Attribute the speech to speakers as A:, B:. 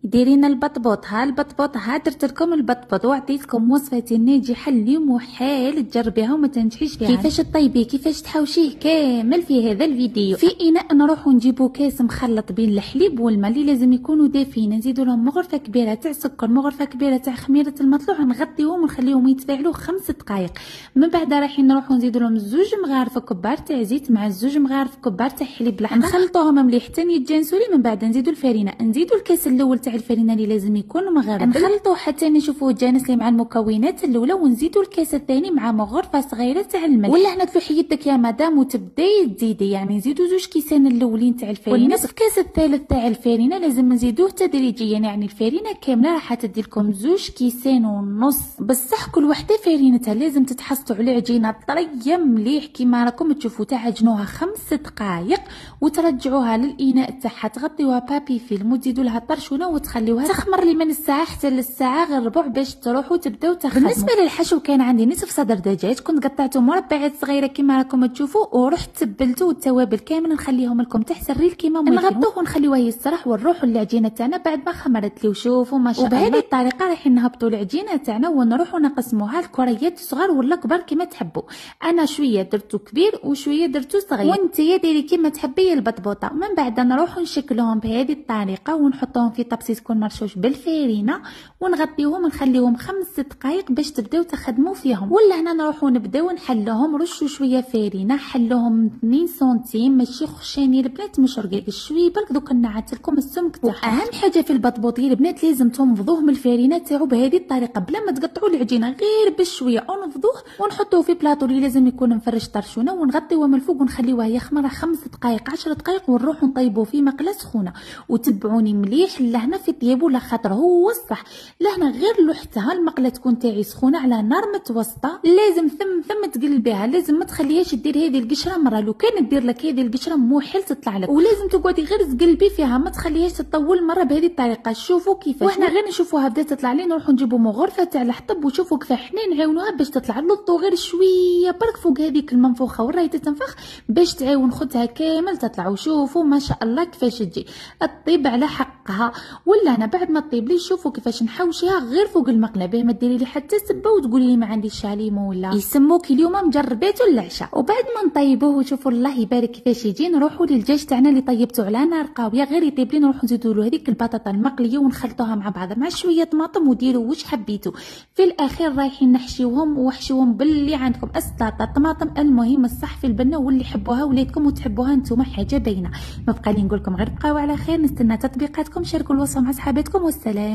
A: ديرينا البطبوط. ها البطبوط، ها درت لكم البطبوط وعطيتكم وصفه ناجحه اللي محال تجربيها وما تنجحيش فيها. كيفاش تطيبيه كيفاش تحوشيه كامل في هذا الفيديو. في اناء نروحوا نجيبوا كاس مخلط بين الحليب والماء اللي لازم يكونوا دافين، نزيدوا لهم مغرفه كبيره تاع سكر، مغرفه كبيره تاع خميره المطلوع، نغطيوهم ونخليهم يتفاعلوا 5 دقائق. من بعد رايحين نروحوا نزيدوا لهم 2 مغارف كبار تاع زيت مع 2 مغارف كبار تاع حليب الاحمر، نخلطوهم مليح حتى يتجانسوا لي. من بعد نزيدوا الفرينه، نزيدوا الكاس الاول تاع الفرينه اللي لازم يكون مغربل، نخلطوه حتى نشوفوا تجانس لي مع المكونات الاولى، ونزيدوا الكاس الثاني مع مغرفه صغيره تاع الملح. ولا هنا تلوحي يدك يا مدام وتبداي تزيدي، يعني نزيدوا 2 كيسان الاولين تاع الفرينه، والنصف كاس الثالث تاع الفرينه لازم نزيدوه تدريجيا، يعني الفرينه كامله راح تدي لكم 2 كيسان ونص. بصح كل وحده فرينتها لازم تتحصلوا على عجينه طريه مليح كيما راكم تشوفوا، تعجنوها 5 دقائق وترجعوها للاناء تاعها، تغطيوها بابي فيلم وتزيدوا لها طرشونه وتخليوها تخمر لي من الساعه حتى للساعه غير ربع باش تروحوا تبداو تخدموا. بالنسبه للحشو كان عندي نصف صدر دجاج، كنت قطعته مربعات صغيره كيما راكم تشوفوا، ورحت تبلته والتوابل كامل نخليهم لكم تحت الريل كيما نغطوه ونخليوه يستراح ونروحوا للعجينه تاعنا بعد ما خمرت لي. وشوفوا ما شاء الله، وبهذه الطريقه راح نهبطوا العجينه تاعنا ونروحوا نقسموها لكريات صغار ولا كبار كيما تحبوا. انا شويه درتو كبير وشويه درتو صغير، وانت يا ديري كيما تحبي البطبوطه. من بعد نروحوا نشكلوهم بهذه الطريقه ونحطوهم في طبسي تكون مرشوش بالفرينه ونغطيوهم ونخليهم 5 دقائق باش تبداو تخدموا فيهم. ولا هنا نروحوا نبداو نحلوهم، رشوا شويه فرينه، حلوهم 2 سنتيم ماشي خشاني البنات، مش رقيق شويه برك. دوك نعت لكم السمك تاعهم. اهم حاجه في البطبوط يا البنات لازم تنفضوه من الفرينه تاعو بهذه الطريقه بلا ما تقطعوا العجينه، غير بشويه ونفضوه ونحطوه في بلاطو اللي لازم يكون مفرش طرشونه، ونغطيوه من الفوق ونخليوه يخمر 5 دقائق 10 دقائق، ونروحوا نطيبوه في مقله سخونه. وتبعوني مليح لهنا في طيابو لخاطر هو الصح، لهنا غير لوحتها المقله تكون تاعي سخونه على نار متوسطه، لازم ثم تقلبيها، لازم ما تخليهاش دير هذه القشره مره، لو كان دير لك هذه القشره موحل تطلع لك، ولازم تقعدي غير تقلبي فيها ما تخليهاش تطول مره بهذه الطريقه. شوفوا كيفاش وحنا غير نشوفوها بدات تطلع لي، نروحوا نجيبوا مغرفه تاع الحطب وشوفوا كيف حنا نعاونوها باش تطلع لطو غير شويه برك فوق هذيك المنفوخه وراهي تتنفخ باش تعاون خدها كامل تطلع. وشوفوا ما شاء الله كيفاش تجي الطيب على حقها. ولا انا بعد ما طيب لي شوفوا كيفاش نحوشيها غير فوق المقله باه ما ديري لي حتى سبه وتقولي لي ما عنديش عليمو ولا يسموك اليوم مجرباتو العشاء. وبعد ما نطيبوه وشوفوا الله يبارك كيفاش يجي، نروحوا للدجاج تاعنا اللي طيبته على نار قاويه غير يطيب لي، نروحوا نزيدوا له هذيك البطاطا المقليه ونخلطوها مع بعضها مع شويه طماطم وديروا واش حبيتوا. في الاخير رايحين نحشيوهم وحشوهم باللي عندكم، السلطه الطماطم المهم الصح في البنه، واللي يحبوها ولادكم وتحبوها نتوما حاجه باينه. ما بقى لي نقول لكم غير بقاو على خير، نستنى تطبيقاتكم، شاركوا الوصفه مع صحاباتكم والسلام.